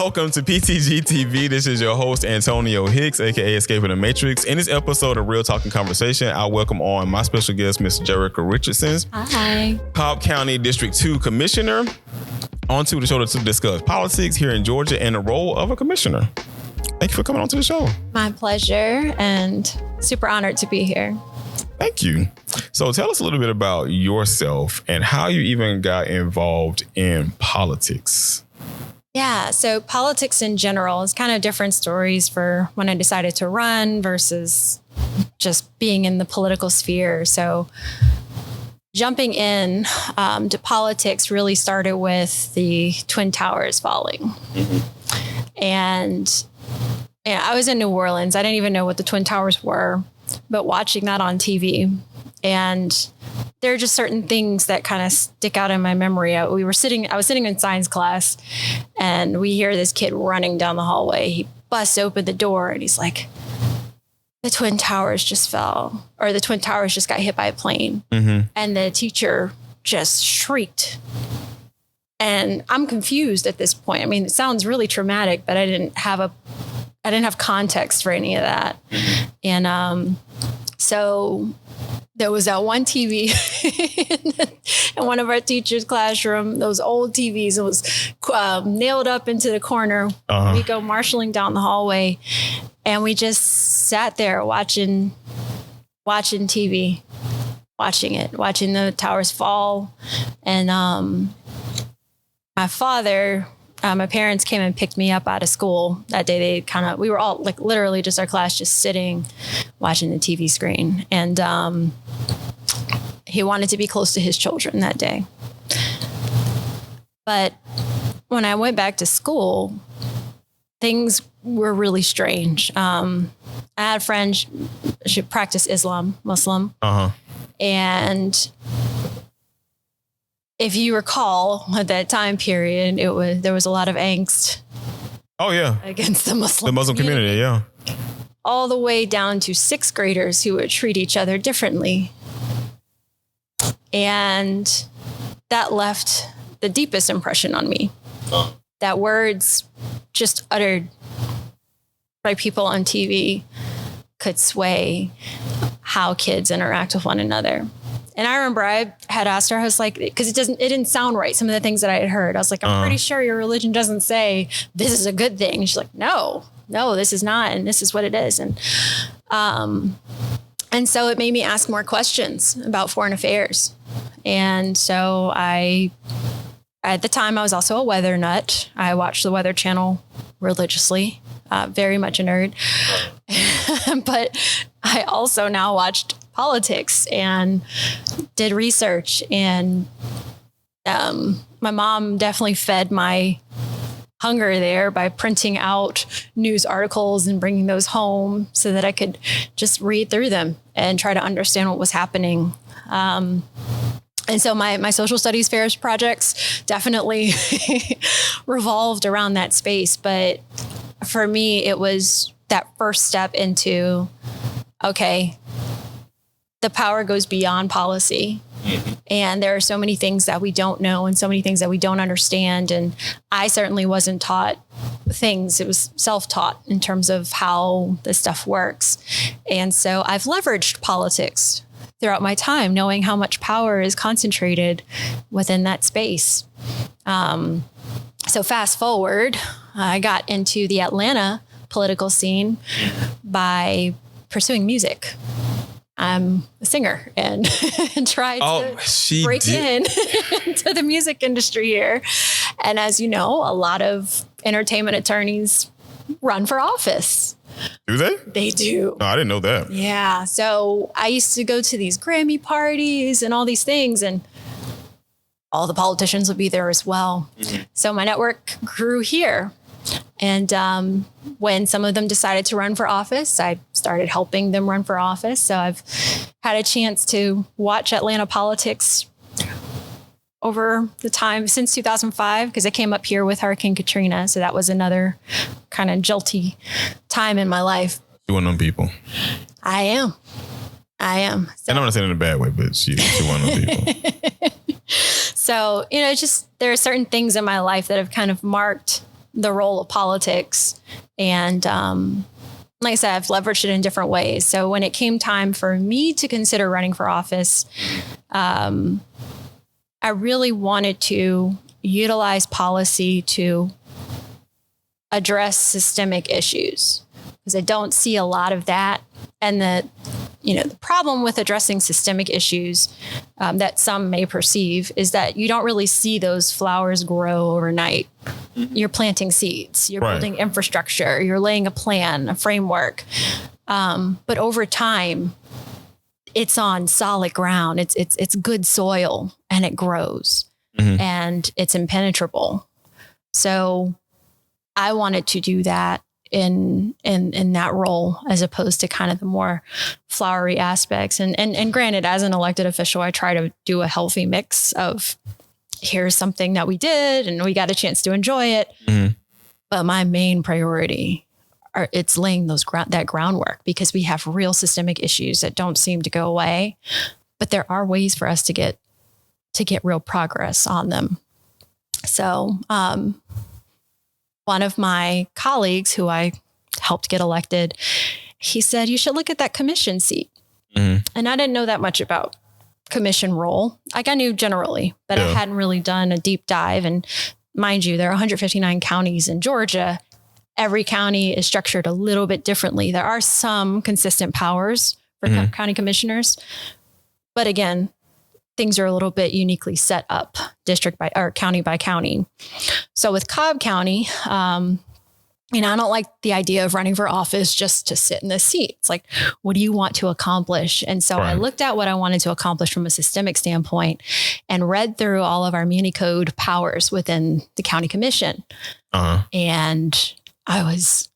Welcome to PTG TV. This is your host, Antonio Hicks, aka Escaping the Matrix. In this episode of Real Talking Conversation, I welcome on my special guest, Ms. Jerica Richardson. Hi. Cobb County District 2 Commissioner. Onto the show to discuss politics here in Georgia and the role of a commissioner. Thank you for coming on to the show. My pleasure, and super honored to be here. Thank you. So tell us a little bit about yourself and how you even got involved in politics. Yeah, so politics in general is kind of different stories for when I decided to run versus just being in the political sphere. So jumping in to politics really started with the Twin Towers falling. Mm-hmm. And I was in New Orleans. I didn't even know what the Twin Towers were, but watching that on TV. And there are just certain things that kind of stick out in my memory. I was sitting in science class, and we hear this kid running down the hallway. He busts open the door and he's like, the Twin Towers just fell, or the Twin Towers just got hit by a plane. Mm-hmm. And the teacher just shrieked. And I'm confused at this point. I mean, it sounds really traumatic, but I didn't have context for any of that. And so there was that one TV in one of our teachers' classroom, those old TVs. It was nailed up into the corner. Uh-huh. We go marshaling down the hallway, and we just sat there watching TV, watching the towers fall. And my father... my parents came and picked me up out of school that day. We were all like literally just our class, just sitting, watching the TV screen. And he wanted to be close to his children that day. But when I went back to school, things were really strange. I had a friend, she practiced Muslim. Uh-huh. And if you recall, at that time period, there was a lot of angst. Oh yeah, against the Muslim community, yeah. All the way down to sixth graders who would treat each other differently, and that left the deepest impression on me. That words just uttered by people on TV could sway how kids interact with one another. And I remember I had asked her, I was like, because it didn't sound right. Some of the things that I had heard, I was like, I'm pretty sure your religion doesn't say this is a good thing. And she's like, no, this is not. And this is what it is. And so it made me ask more questions about foreign affairs. And so at the time, I was also a weather nut. I watched the Weather Channel religiously, very much a nerd. But I also now watched politics and did research, and my mom definitely fed my hunger there by printing out news articles and bringing those home so that I could just read through them and try to understand what was happening. And so my social studies fairs projects definitely revolved around that space. But for me, it was that first step into, okay, the power goes beyond policy. Mm-hmm. And there are so many things that we don't know and so many things that we don't understand. And I certainly wasn't taught things. It was self-taught in terms of how this stuff works. And so I've leveraged politics throughout my time, knowing how much power is concentrated within that space. So fast forward, I got into the Atlanta political scene by pursuing music. I'm a singer and tried to break into the music industry here. And as you know, a lot of entertainment attorneys run for office. Do they? They do. No, I didn't know that. Yeah. So I used to go to these Grammy parties and all these things, and all the politicians would be there as well. Mm-hmm. So my network grew here. And when some of them decided to run for office, I started helping them run for office. So I've had a chance to watch Atlanta politics over the time since 2005, because I came up here with Hurricane Katrina. So that was another kind of jolty time in my life. You're one of them people. I am. So, and I'm not saying it in a bad way, but she's one of them people. So, just there are certain things in my life that have kind of marked the role of politics. And like I said, I've leveraged it in different ways. So when it came time for me to consider running for office, I really wanted to utilize policy to address systemic issues, because I don't see a lot of that. And the problem with addressing systemic issues that some may perceive is that you don't really see those flowers grow overnight. You're planting seeds, you're building infrastructure, you're laying a plan, a framework. But over time, it's on solid ground. It's good soil, and it grows, and it's impenetrable. So I wanted to do that in that role, as opposed to kind of the more flowery aspects. And granted, as an elected official, I try to do a healthy mix of, here's something that we did and we got a chance to enjoy it. But my main priority it's laying that groundwork, because we have real systemic issues that don't seem to go away, but there are ways for us to get real progress on them. So, one of my colleagues who I helped get elected, he said, you should look at that commission seat. And I didn't know that much about commission role. Like, I knew generally, but I hadn't really done a deep dive. And mind you, there are 159 counties in Georgia. Every county is structured a little bit differently. There are some consistent powers for county commissioners, but again, things are a little bit uniquely set up county by county. So with Cobb County, I don't like the idea of running for office just to sit in the seat. It's like, what do you want to accomplish? And so I looked at what I wanted to accomplish from a systemic standpoint and read through all of our muni code powers within the county commission. And I was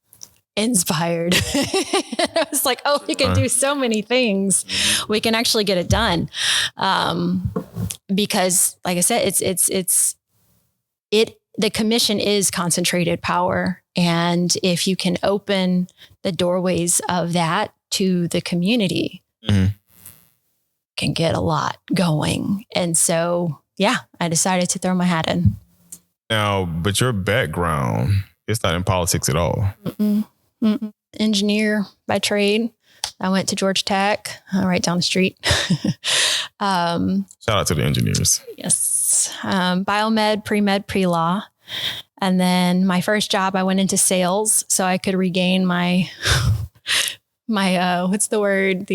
inspired. I was like, oh, we can do so many things. We can actually get it done. Because like I said, the commission is concentrated power. And if you can open the doorways of that to the community, can get a lot going. And so, I decided to throw my hat in. Now, but your background, it's not in politics at all. Engineer by trade. I went to Georgia Tech, right down the street. Shout out to the engineers. Yes. Biomed, pre-med, pre-law. And then my first job, I went into sales so I could regain my what's the word?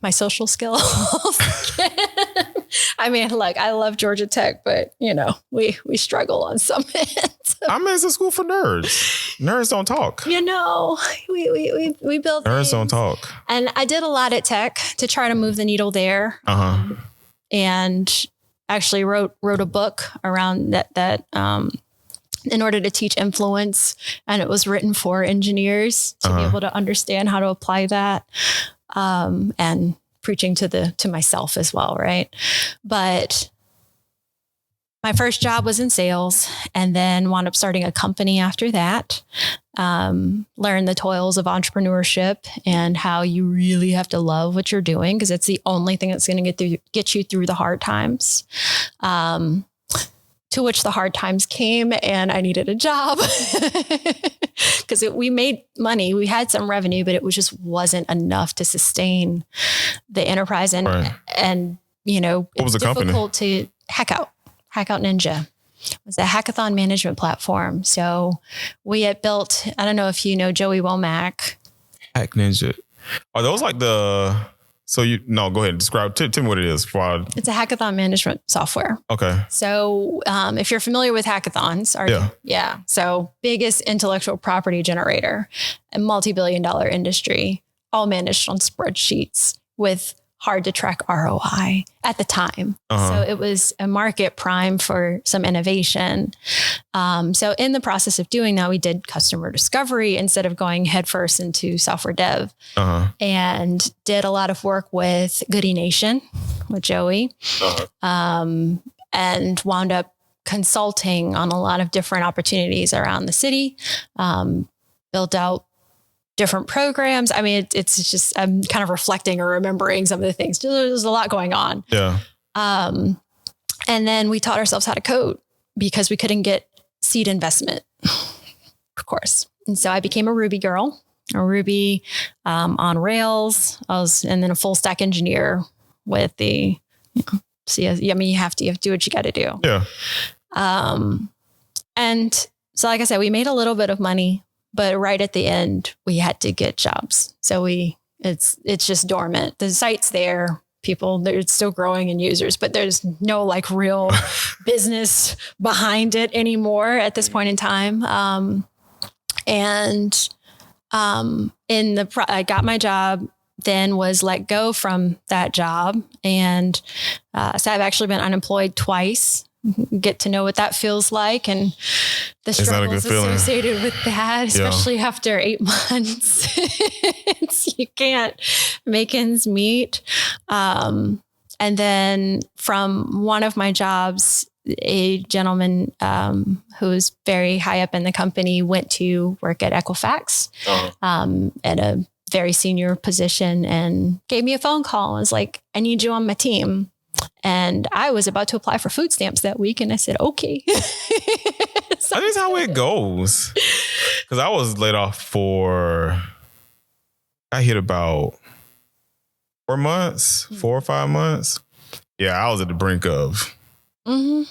My social skills. I mean, like, I love Georgia Tech, but we struggle on some ends. I mean, it's a school for nerds. Nerds don't talk. We build nerds things. Don't talk. And I did a lot at Tech to try to move the needle there. And actually wrote a book around that in order to teach influence, and it was written for engineers to be able to understand how to apply that, and preaching to myself as well, right? But my first job was in sales, and then wound up starting a company after that. Learn the toils of entrepreneurship and how you really have to love what you're doing, because it's the only thing that's going to get you through the hard times. To which the hard times came, and I needed a job because we made money. We had some revenue, but it just wasn't enough to sustain the enterprise. And what was the company? Difficult to hack out Ninja. It was a hackathon management platform. So we had built, I don't know if you know Joey Womack. Hack Ninja. Are those like go ahead and describe, tell me what it is. It's a hackathon management software. Okay. So if you're familiar with hackathons, so biggest intellectual property generator, a multi-billion-dollar industry, all managed on spreadsheets with hard to track ROI at the time. So it was a market prime for some innovation. So in the process of doing that, we did customer discovery instead of going headfirst into software dev, and did a lot of work with Goody Nation with Joey, and wound up consulting on a lot of different opportunities around the city, built out different programs. I mean, it's just, I'm kind of reflecting or remembering some of the things. There's a lot going on. Yeah. And then we taught ourselves how to code because we couldn't get seed investment. of course. And so I became a Ruby girl, a Ruby on Rails. And then a full stack engineer with the, I mean, you have to do what you got to do. Yeah. And so, like I said, we made a little bit of money, but right at the end, we had to get jobs. So it's just dormant. The site's there. They're still growing in users, but there's no like real business behind it anymore at this point in time. I got my job, then was let go from that job. And so I've actually been unemployed twice. Get to know what that feels like and the struggles associated with that, especially after 8 months. You can't make ends meet. And then from one of my jobs, a gentleman who was very high up in the company went to work at Equifax at a very senior position and gave me a phone call and was like, I need you on my team. And I was about to apply for food stamps that week. And I said, okay. So that is how it goes. Because I was laid off I hit about 4 months, 4 or 5 months. Yeah, I was at the brink of. Mm-hmm.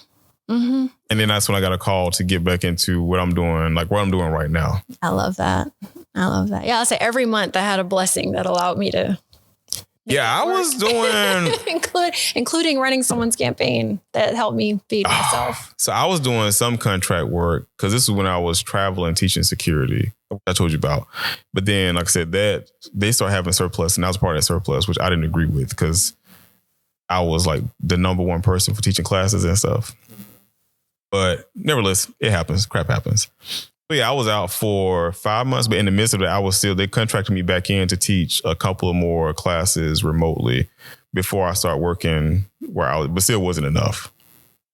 Mm-hmm. And then that's when I got a call to get back into what I'm doing, like what I'm doing right now. I love that. Yeah, I'll say every month I had a blessing that allowed me to. Yeah, I was doing... including running someone's campaign that helped me feed myself. So I was doing some contract work because this is when I was traveling, teaching security, I told you about. But then, like I said, that they started having surplus and I was part of that surplus, which I didn't agree with because I was like the number one person for teaching classes and stuff. But nevertheless, it happens. Crap happens. But yeah, I was out for 5 months, but in the midst of it, they contracted me back in to teach a couple of more classes remotely before I start working but still wasn't enough.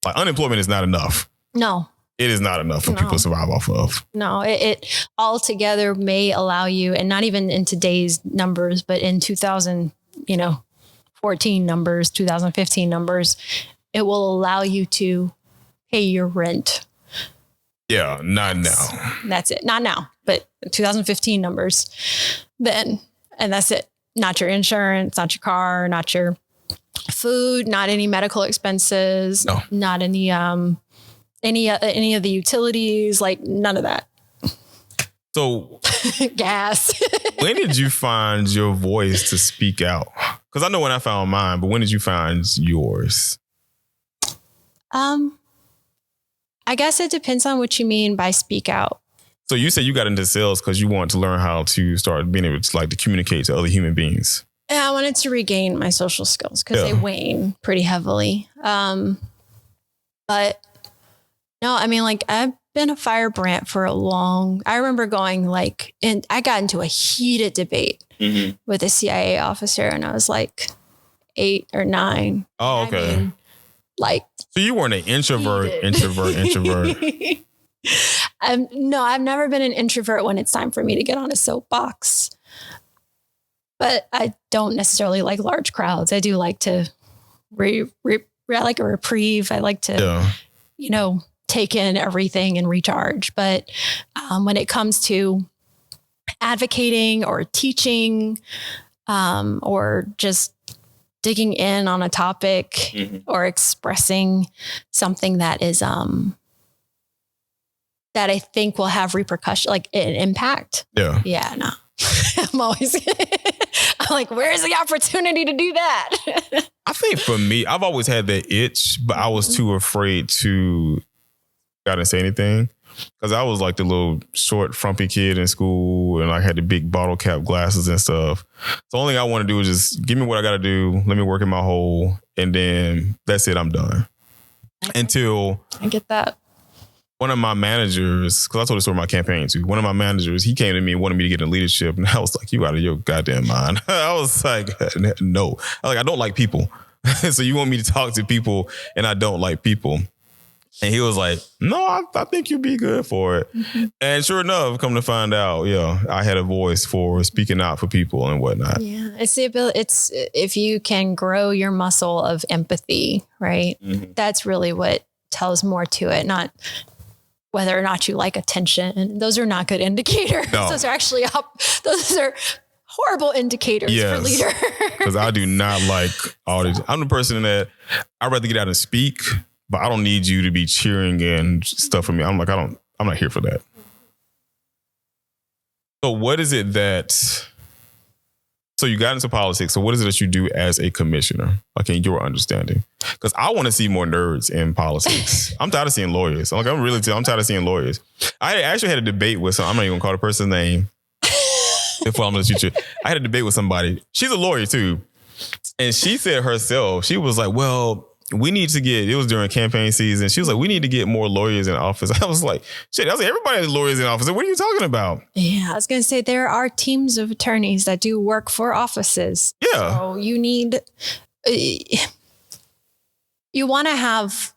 Like unemployment is not enough. No. It is not enough for people to survive off of. No, it altogether may allow you, and not even in today's numbers, but in 2014 numbers, 2015 numbers, it will allow you to pay your rent. Yeah, not now. That's it. Not now, but 2015 numbers then. And that's it. Not your insurance, not your car, not your food, not any medical expenses, not any of the utilities, like none of that. So gas. When did you find your voice to speak out? Because I know when I found mine, but when did you find yours? I guess it depends on what you mean by speak out. So you said you got into sales because you wanted to learn how to start being able to to communicate to other human beings. Yeah, I wanted to regain my social skills because they wane pretty heavily. But no, I mean, I've been a firebrand for I remember going and I got into a heated debate with a CIA officer and I was 8 or 9. Oh, okay. I mean, so you weren't an introvert. No, I've never been an introvert when it's time for me to get on a soapbox. But I don't necessarily like large crowds. I do like to I like a reprieve. I like to, take in everything and recharge. But when it comes to advocating or teaching or just digging in on a topic or expressing something that is that I think will have repercussion, an impact. Yeah, no. I'm always where's the opportunity to do that? I think for me, I've always had that itch, but I was too afraid to gotta say anything. Because I was the little short, frumpy kid in school and I had the big bottle cap glasses and stuff. So the only thing I want to do is just give me what I got to do. Let me work in my hole. And then that's it. I'm done. Until I get that. One of my managers, because I told the story of my campaign too. One of my managers, he came to me and wanted me to get in leadership. And I was like, you out of your goddamn mind. I was like, no. I don't like people. So you want me to talk to people and I don't like people. And he was like, no, I think you'd be good for it. Mm-hmm. And sure enough, come to find out, I had a voice for speaking out for people and whatnot. Yeah, it's the ability. It's if you can grow your muscle of empathy, right? Mm-hmm. That's really what tells more to it. Not whether or not you like attention. Those are not good indicators. No. Those are actually those are horrible indicators for leaders. Because I do not like all these. I'm the person that I'd rather get out and speak, but I don't need you to be cheering and stuff for me. I'm not here for that. So what is it so you got into politics. So what is it that you do as a commissioner? Like in your understanding? Because I want to see more nerds in politics. I'm tired of seeing lawyers. I'm tired of seeing lawyers. I actually had a debate with I'm not even gonna call the person's name. Before I'm gonna shoot you. I had a debate with somebody. She's a lawyer too. And she said herself, she was like, well, we need to it was during campaign season. She was like, we need to get more lawyers in office. I was like, shit, everybody has lawyers in office. What are you talking about? Yeah, I was going to say there are teams of attorneys that do work for offices. Yeah. So you want to have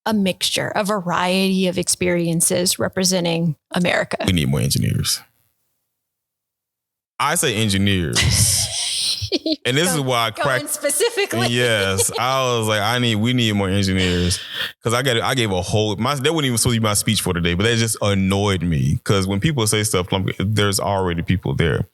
a mixture, a variety of experiences representing America. We need more engineers. I say engineers. And this is why I cracked specifically. Yes. I was like, we need more engineers. Cause I gave a whole, that wouldn't even be my speech for today, but that just annoyed me. Cause when people say stuff, there's already people there.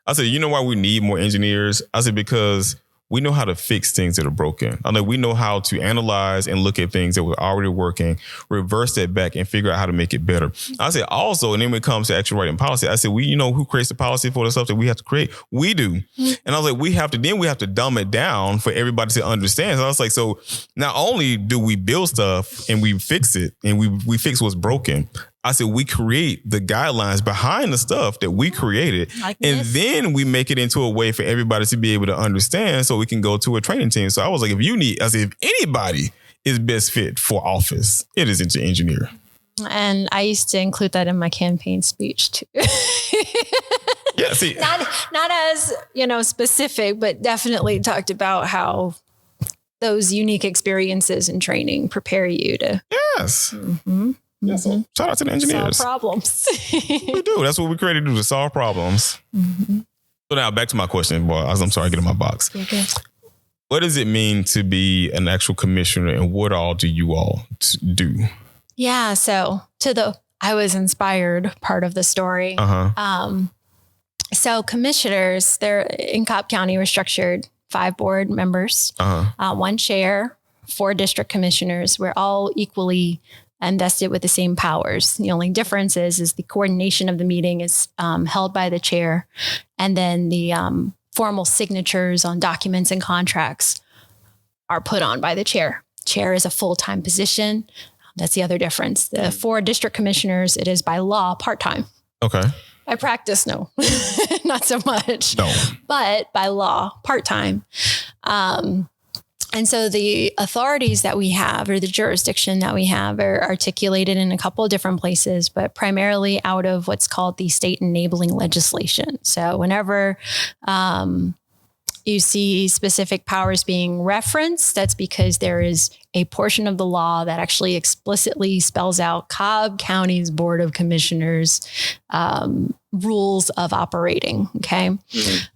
I said, you know why we need more engineers? I said, because we know how to fix things that are broken. I know we know how to analyze and look at things that were already working, reverse that back and figure out how to make it better. I said also, and then when it comes to actually writing policy, I said, who creates the policy for the stuff that we have to create? We do. And I was like, we have to dumb it down for everybody to understand. So I was like, so not only do we build stuff and we fix it and we fix what's broken, I said, we create the guidelines behind the stuff that we created. Then we make it into a way for everybody to be able to understand so we can go to a training team. So I was like, if anybody is best fit for office, it is an engineer. And I used to include that in my campaign speech too. Yeah, see. Not as, specific, but definitely talked about how those unique experiences and training prepare you to. Yes. Mm-hmm. Yeah, so shout out to the engineers. Solve problems. We do. That's what we created to do, to solve problems. Mm-hmm. So now back to my question, boy. I'm sorry, I get in my box. Okay. What does it mean to be an actual commissioner and what all do you all do? Yeah. So I was inspired part of the story. So commissioners, they're in Cobb County, we're structured 5 board members, 1 chair, 4 district commissioners. We're all equally invested with the same powers. The only difference is the coordination of the meeting is held by the chair. And then the formal signatures on documents and contracts are put on by the chair. Chair is a full-time position. That's the other difference. The 4 district commissioners, it is by law part-time. Okay. By practice, no, not so much. No. But by law, part-time. And so the authorities that we have, or the jurisdiction that we have, are articulated in a couple of different places, but primarily out of what's called the state enabling legislation. So whenever you see specific powers being referenced, that's because there is a portion of the law that actually explicitly spells out Cobb County's Board of Commissioners rules of operating. Okay.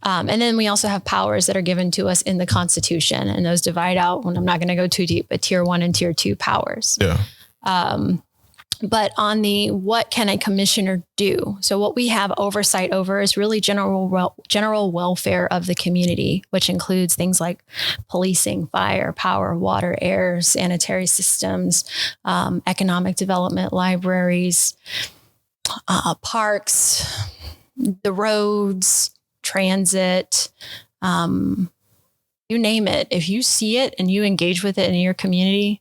And then we also have powers that are given to us in the Constitution, and those divide out, and I'm not going to go too deep, but tier 1 and tier 2 powers. Yeah. But on the what can a commissioner do? So what we have oversight over is really general welfare of the community, which includes things like policing, fire, power, water, air, sanitary systems, economic development, libraries, parks, the roads, transit, you name it. If you see it and you engage with it in your community,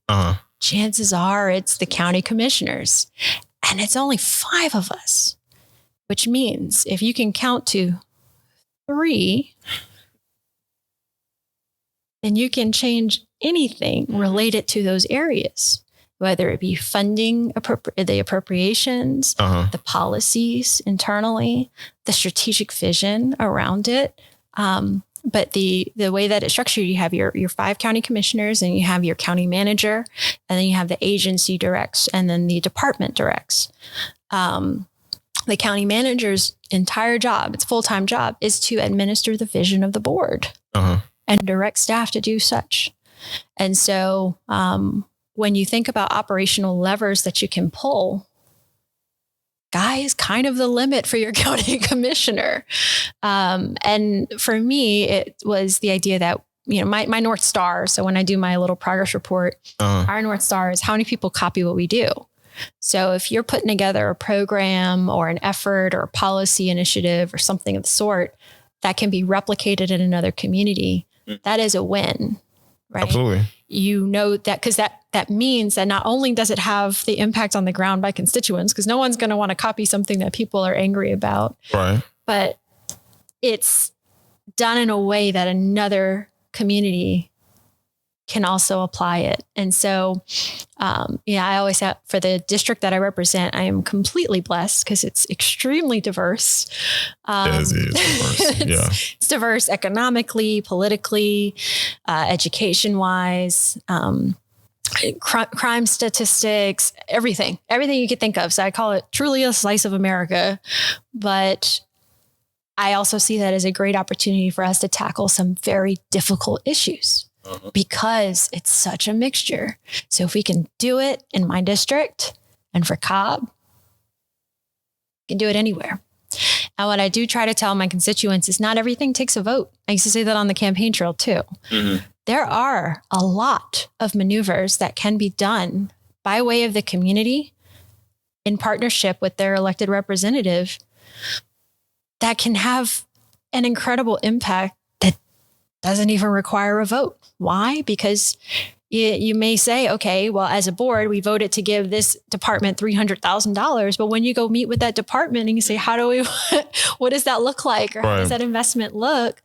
chances are it's the county commissioners. And it's only 5 of us, which means if you can count to 3, then you can change anything related to those areas, whether it be funding, the appropriations, the policies internally, the strategic vision around it. But the way that it's structured, you have your 5 county commissioners, and you have your county manager, and then you have the agency directs, and then the department directs. The county manager's entire job, its full-time job, is to administer the vision of the board and direct staff to do such. And so when you think about operational levers that you can pull guy is kind of the limit for your county commissioner. And for me, it was the idea that, my North Star. So when I do my little progress report, our North Star is how many people copy what we do. So if you're putting together a program or an effort or a policy initiative or something of the sort that can be replicated in another community, that is a win, right? Absolutely. That because that means that not only does it have the impact on the ground by constituents, because no one's going to want to copy something that people are angry about, right? But it's done in a way that another community can also apply it. And so, I always have, for the district that I represent, I am completely blessed because it's extremely diverse. It is diverse. It's diverse economically, politically, education wise, crime statistics, everything you could think of. So I call it truly a slice of America, but I also see that as a great opportunity for us to tackle some very difficult issues because it's such a mixture. So if we can do it in my district and for Cobb, we can do it anywhere. And what I do try to tell my constituents is not everything takes a vote. I used to say that on the campaign trail too. There are a lot of maneuvers that can be done by way of the community in partnership with their elected representative that can have an incredible impact that doesn't even require a vote. Why? Because you may say, okay, well, as a board, we voted to give this department $300,000. But when you go meet with that department and you say, what does that look like? Or how does that investment look?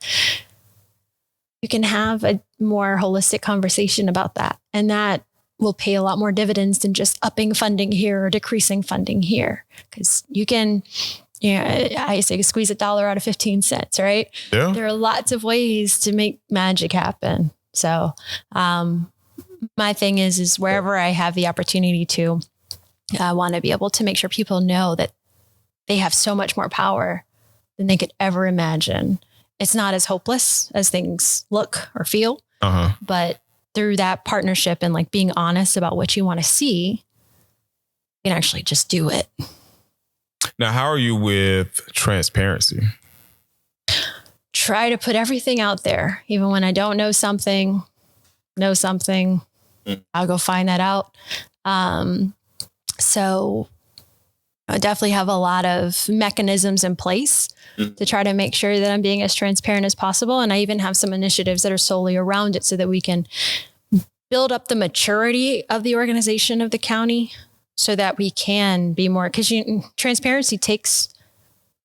You can have a more holistic conversation about that. And that will pay a lot more dividends than just upping funding here or decreasing funding here. Because you can, I say squeeze $1 out of 15 cents, right? Yeah. There are lots of ways to make magic happen. So my thing is wherever I have the opportunity to, I want to be able to make sure people know that they have so much more power than they could ever imagine. It's not as hopeless as things look or feel, but through that partnership and like being honest about what you want to see, you can actually just do it. Now, how are you with transparency? Try to put everything out there. Even when I don't know something, I'll go find that out. So I definitely have a lot of mechanisms in place to try to make sure that I'm being as transparent as possible. And I even have some initiatives that are solely around it so that we can build up the maturity of the organization of the county so that we can be more, because transparency takes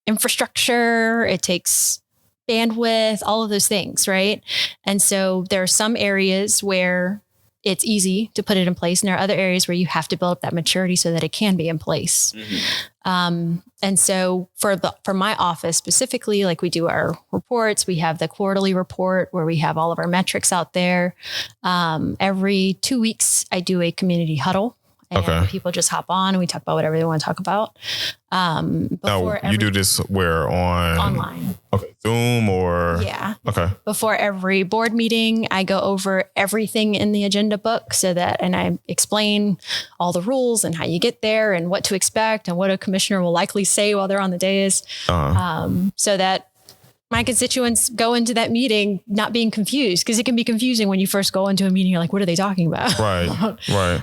infrastructure, it takes bandwidth, all of those things, right? And so there are some areas where it's easy to put it in place. And there are other areas where you have to build up that maturity so that it can be in place. And so for my office specifically, like we do our reports, we have the quarterly report where we have all of our metrics out there. Every 2 weeks, I do a community huddle. And people just hop on and we talk about whatever they want to talk about. You do this where online. Okay. Zoom or? Yeah. Okay. Before every board meeting, I go over everything in the agenda book and I explain all the rules and how you get there and what to expect and what a commissioner will likely say while they're on the dais. So that my constituents go into that meeting not being confused, because it can be confusing when you first go into a meeting. You're like, what are they talking about? Right.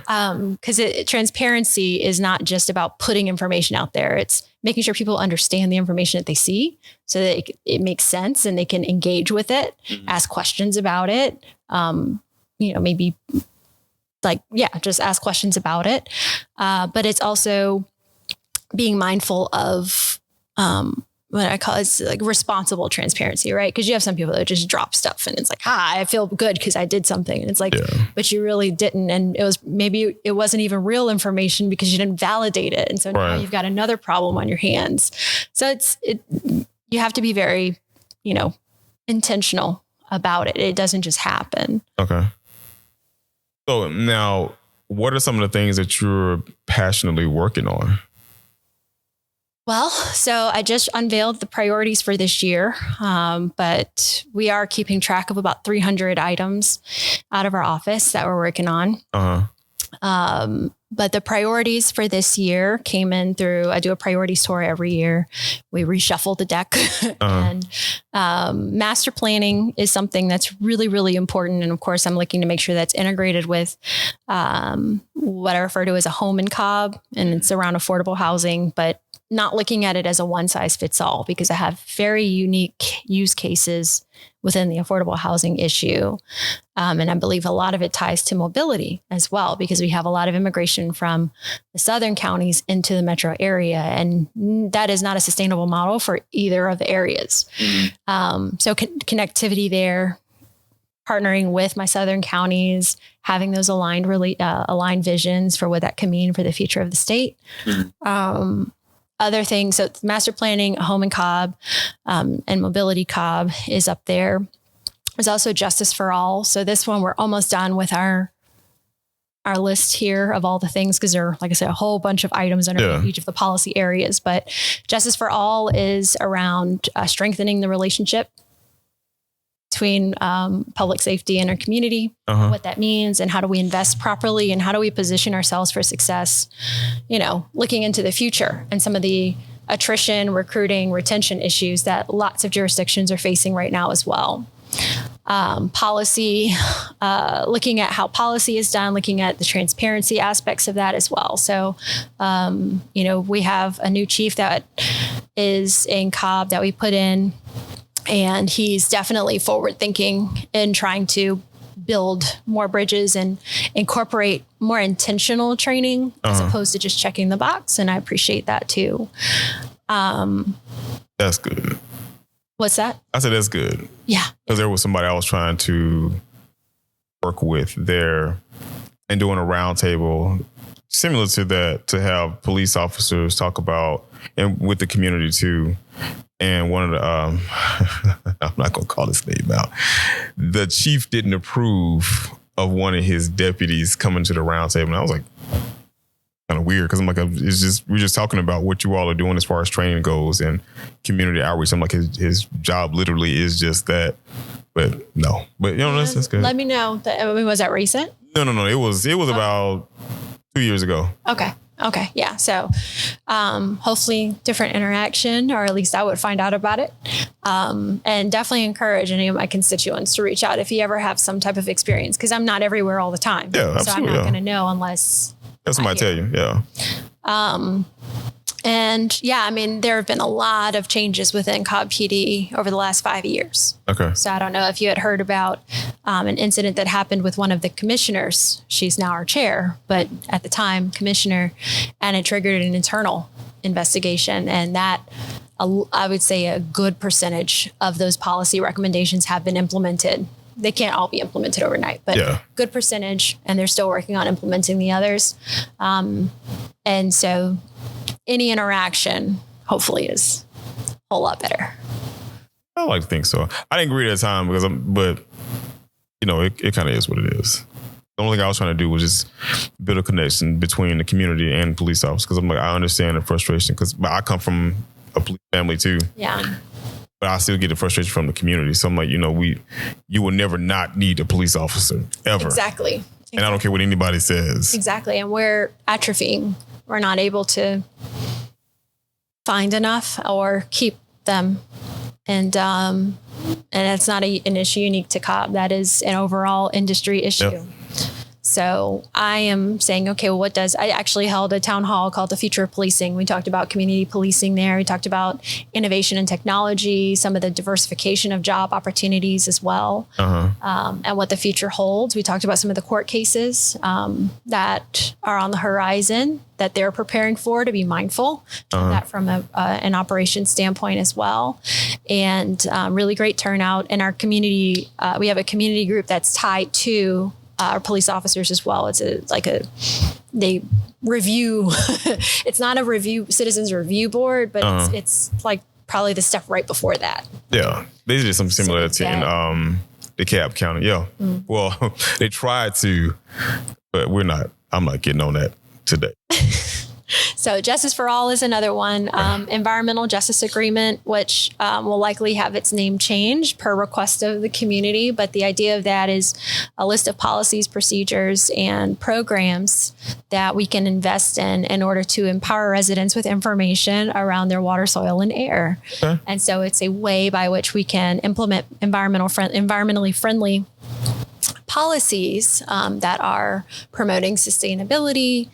Because transparency is not just about putting information out there. It's making sure people understand the information that they see so that it makes sense and they can engage with it, ask questions about it. Maybe just ask questions about it. But it's also being mindful of, what I call it's like responsible transparency, right? Because you have some people that just drop stuff and it's like, I feel good because I did something. And it's like, but you really didn't. And it wasn't even real information because you didn't validate it. And so now you've got another problem on your hands. So you have to be very, intentional about it. It doesn't just happen. Okay. So now, what are some of the things that you're passionately working on? Well, so I just unveiled the priorities for this year, but we are keeping track of about 300 items out of our office that we're working on. But the priorities for this year came in through, I do a priorities tour every year. We reshuffle the deck and master planning is something that's really, really important. And of course, I'm looking to make sure that's integrated with what I refer to as a home in Cobb, and it's around affordable housing, but not looking at it as a one size fits all, because I have very unique use cases within the affordable housing issue. And I believe a lot of it ties to mobility as well, because we have a lot of immigration from the southern counties into the metro area. And that is not a sustainable model for either of the areas. So connectivity there, partnering with my southern counties, having those aligned visions for what that can mean for the future of the state. Other things, so master planning, home in Cobb, and mobility Cobb is up there. There's also justice for all. So this one, we're almost done with our list here of all the things, because there are, like I said, a whole bunch of items under each of the policy areas. But justice for all is around strengthening the relationship between public safety and our community, what that means, and how do we invest properly, and how do we position ourselves for success, looking into the future and some of the attrition, recruiting, retention issues that lots of jurisdictions are facing right now as well. Policy, looking at how policy is done, looking at the transparency aspects of that as well. So, we have a new chief that is in Cobb that we put in, and he's definitely forward thinking in trying to build more bridges and incorporate more intentional training as opposed to just checking the box. And I appreciate that too. That's good. What's that? I said, that's good. Yeah. Because there was somebody I was trying to work with there and doing a roundtable similar to that, to have police officers talk about, and with the community too. And one of the, I'm not going to call his name out. The chief didn't approve of one of his deputies coming to the roundtable. And I was like, kind of weird, because I'm like, we're just talking about what you all are doing as far as training goes and community outreach. I'm like, his job literally is just that. But no, but that's good. Let me know. Was that recent? No. It was about 2 years ago. Okay. Yeah. So, hopefully different interaction, or at least I would find out about it. And definitely encourage any of my constituents to reach out if you ever have some type of experience, because I'm not everywhere all the time. Yeah, absolutely. So I'm not going to know unless somebody tell you. Yeah. And there have been a lot of changes within Cobb PD over the last 5 years. Okay. So I don't know if you had heard about an incident that happened with one of the commissioners. She's now our chair, but at the time, commissioner, and it triggered an internal investigation. And that, I would say, a good percentage of those policy recommendations have been implemented. They can't all be implemented overnight, but good percentage, and they're still working on implementing the others. And so any interaction hopefully is a whole lot better. I like to think so. I didn't agree at the time but it kind of is what it is. The only thing I was trying to do was just build a connection between the community and police officers, because I'm like, I understand the frustration, because I come from a police family too. Yeah. But I still get the frustration from the community. So I'm like, you will never not need a police officer, ever. Exactly. And I don't care what anybody says. Exactly. And we're atrophying. We're not able to find enough or keep them. And it's not an issue unique to Cobb. That is an overall industry issue. Yep. So I am saying, okay, well, I actually held a town hall called The Future of Policing. We talked about community policing there. We talked about innovation and technology, some of the diversification of job opportunities as well, and what the future holds. We talked about some of the court cases that are on the horizon that they're preparing for, to be mindful of that from an operations standpoint as well. And really great turnout in our community. We have a community group that's tied to our police officers as well. They review. It's not a citizens review board, but it's like probably the step right before that. Yeah, they did something similar in the Cobb County. Yeah, Well, they tried to, but we're not. I'm not getting on that today. So Justice for All is another one. Environmental Justice Agreement, which will likely have its name changed per request of the community. But the idea of that is a list of policies, procedures, and programs that we can invest in order to empower residents with information around their water, soil, and air. Okay. And so it's a way by which we can implement environmentally friendly policies that are promoting sustainability,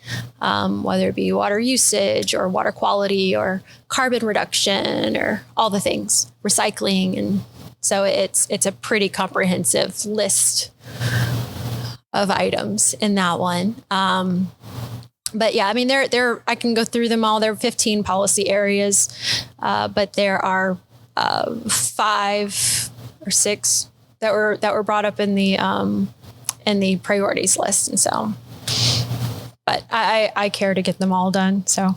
whether it be water usage or water quality or carbon reduction or all the things, recycling. And so it's a pretty comprehensive list of items in that one. But yeah, I mean, I can go through them all. There are 15 policy areas, but there are 5 or 6 that were brought up in the priorities list. And so, but I care to get them all done. So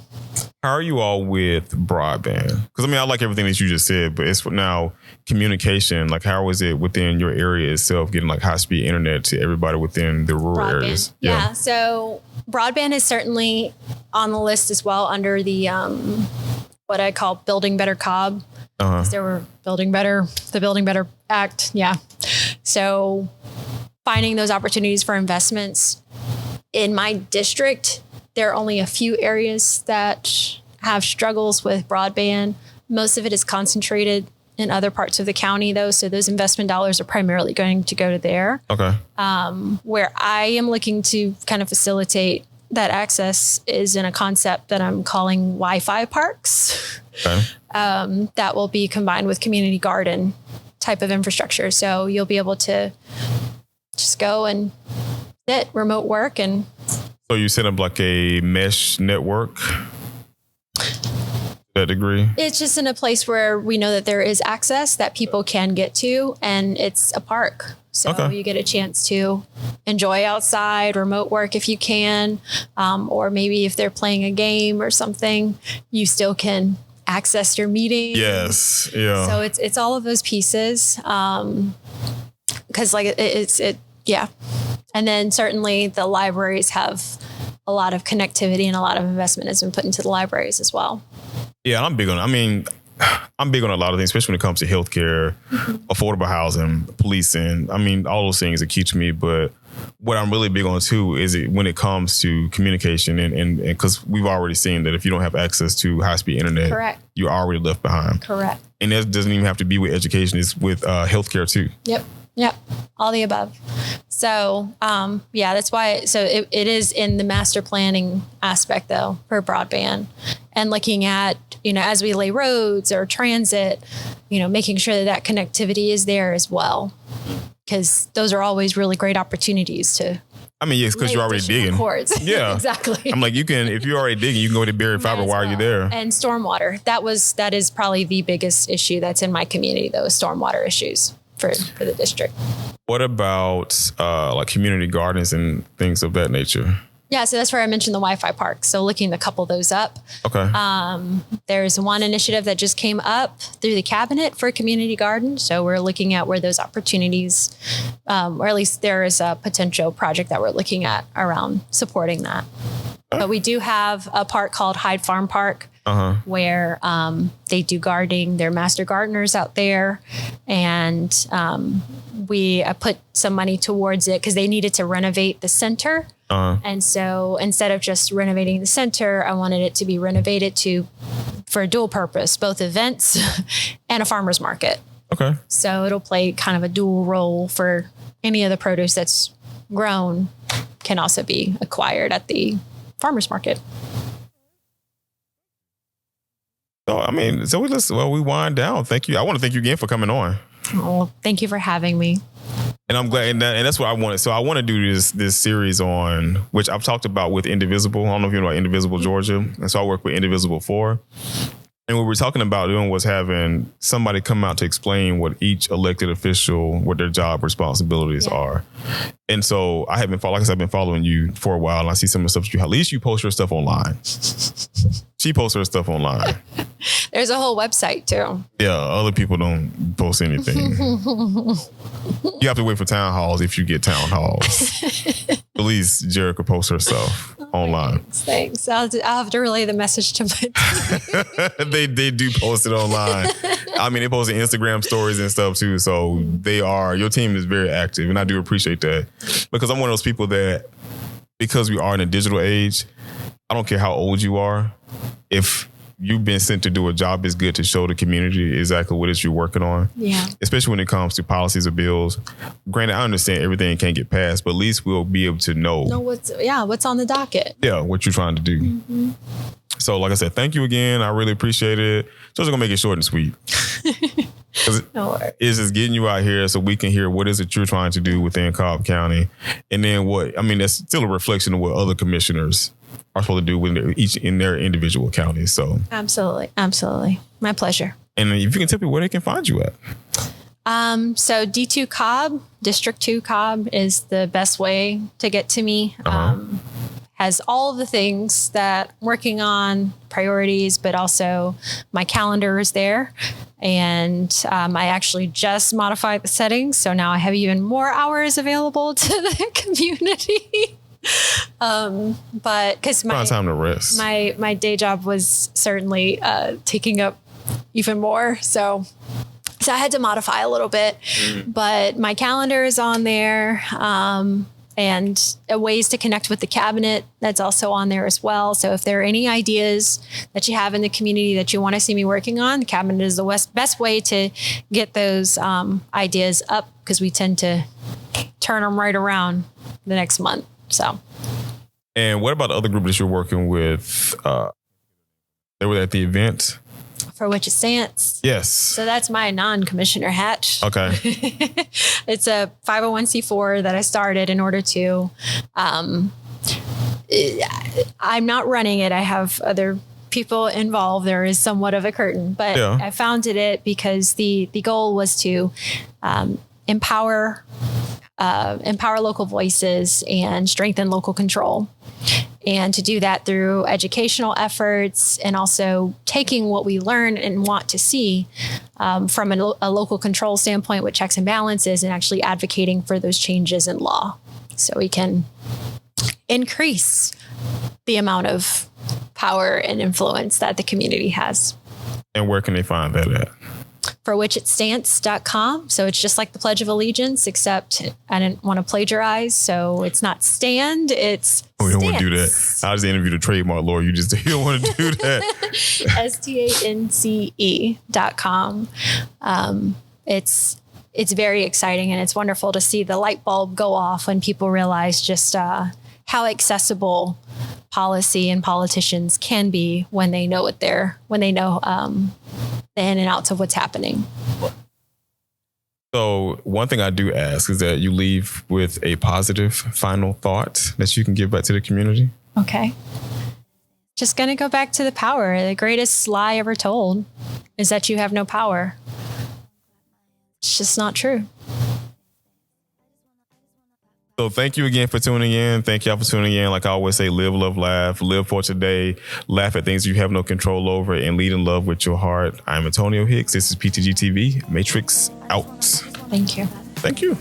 how are you all with broadband? Because I mean, I like everything that you just said, but it's now communication. Like, how is it within your area itself getting like high speed internet to everybody within the rural areas? Yeah. So broadband is certainly on the list as well under the what I call Building Better Cobb. There were the Building Better Act. Yeah. So finding those opportunities for investments in my district, there are only a few areas that have struggles with broadband. Most of it is concentrated in other parts of the county, though. So those investment dollars are primarily going to go to there. Okay. Where I am looking to kind of facilitate that access is in a concept that I'm calling Wi-Fi parks. Okay. That will be combined with community garden type of infrastructure. So you'll be able to just go and sit, remote work. And so you set up like a mesh network to that degree? It's just in a place where we know that there is access that people can get to, and it's a park. So you get a chance to enjoy outside, remote work if you can, or maybe if they're playing a game or something, you still can access your meeting. Yes. Yeah. So it's all of those pieces. Cause like yeah. And then certainly the libraries have a lot of connectivity and a lot of investment has been put into the libraries as well. Yeah. I'm big on a lot of things, especially when it comes to healthcare, affordable housing, policing. I mean, all those things are key to me. But what I'm really big on too is when it comes to communication and because we've already seen that if you don't have access to high speed internet, correct, you're already left behind. Correct. And that doesn't even have to be with education. It's with healthcare too. Yep. All the above. So, that's why. So it is in the master planning aspect though for broadband and looking at, as we lay roads or transit, making sure that connectivity is there as well. Because those are always really great opportunities to. I mean, yes, because you're already digging. Cords. Yeah, exactly. I'm like, if you're already digging, you can go to buried fiber while you're there. And stormwater. That is probably the biggest issue that's in my community, though, is stormwater issues for the district. What about like community gardens and things of that nature? Yeah, so that's where I mentioned the Wi-Fi park. So looking to couple those up. Okay. There's one initiative that just came up through the cabinet for a community garden. So we're looking at where those opportunities, or at least there is a potential project that we're looking at around supporting that. But we do have a park called Hyde Farm Park, where they do gardening. They're master gardeners out there. And we put some money towards it because they needed to renovate the center. And so instead of just renovating the center, I wanted it to be renovated for a dual purpose, both events and a farmer's market. Okay. So it'll play kind of a dual role for any of the produce that's grown can also be acquired at the farmer's market. So, I mean, we wind down. Thank you. I want to thank you again for coming on. Oh, thank you for having me. And I'm glad, and that's what I wanted. So I want to do this series on, which I've talked about with Indivisible. I don't know if you know about Indivisible Georgia. And so I work with Indivisible 4. And what we're talking about doing was having somebody come out to explain what each elected official, what their job responsibilities are. And so I have been, like I said, I've been following you for a while, and I see some of the stuff that at least you post your stuff online. She posts her stuff online. There's a whole website too. Yeah, other people don't post anything. You have to wait for town halls if you get town halls. At least Jerica posts herself. online. Thanks. I'll have to relay the message to my team. They do post it online. I mean, they post Instagram stories and stuff too. So your team is very active. And I do appreciate that, because I'm one of those people that, because we are in a digital age, I don't care how old you are. If you've been sent to do a job, it's good to show the community exactly what it is you're working on. Yeah. Especially when it comes to policies or bills. Granted, I understand everything can't get passed, but at least we'll be able to know what's on the docket. Yeah, what you're trying to do. Mm-hmm. So like I said, thank you again. I really appreciate it. Just gonna make it short and sweet. No worries. It's just getting you out here so we can hear what is it you're trying to do within Cobb County. And then that's still a reflection of what other commissioners are supposed to do when they're each in their individual counties. So absolutely. My pleasure. And if you can tell me where they can find you at. So D2 Cobb, District 2 Cobb is the best way to get to me. Has all of the things that I'm working on, priorities, but also my calendar is there. And I actually just modified the settings. So now I have even more hours available to the community. But because my time to rest. My day job was certainly taking up even more. So I had to modify a little bit, but my calendar is on there. And ways to connect with the cabinet, that's also on there as well. So if there are any ideas that you have in the community that you want to see me working on, the cabinet is the best way to get those ideas up, because we tend to turn them right around the next month. So. And what about the other group that you're working with? They were at the event. For which it stands. Yes. So that's my non-commissioner hat. Okay. It's a 501c4 that I started in order to, I'm not running it. I have other people involved. There is somewhat of a curtain, but I founded it because the goal was to empower local voices and strengthen local control. And to do that through educational efforts, and also taking what we learn and want to see from a local control standpoint with checks and balances, and actually advocating for those changes in law so we can increase the amount of power and influence that the community has. And where can they find that at? forwhicitstands.com. So it's just like the Pledge of Allegiance, except I didn't want to plagiarize. So it's not stand, it's we don't want to do that. I just interviewed a trademark lawyer. You don't want to do that. stance.com. It's very exciting, and it's wonderful to see the light bulb go off when people realize just how accessible policy and politicians can be when they know the in and outs of what's happening. So one thing I do ask is that you leave with a positive final thought that you can give back to the community. Okay. Just going to go back to the power. The greatest lie ever told is that you have no power. It's just not true. So thank you again for tuning in. Thank y'all for tuning in. Like I always say, live, love, laugh. Live for today. Laugh at things you have no control over, and lead in love with your heart. I'm Antonio Hicks. This is PTG TV. Matrix out. Thank you. Thank you.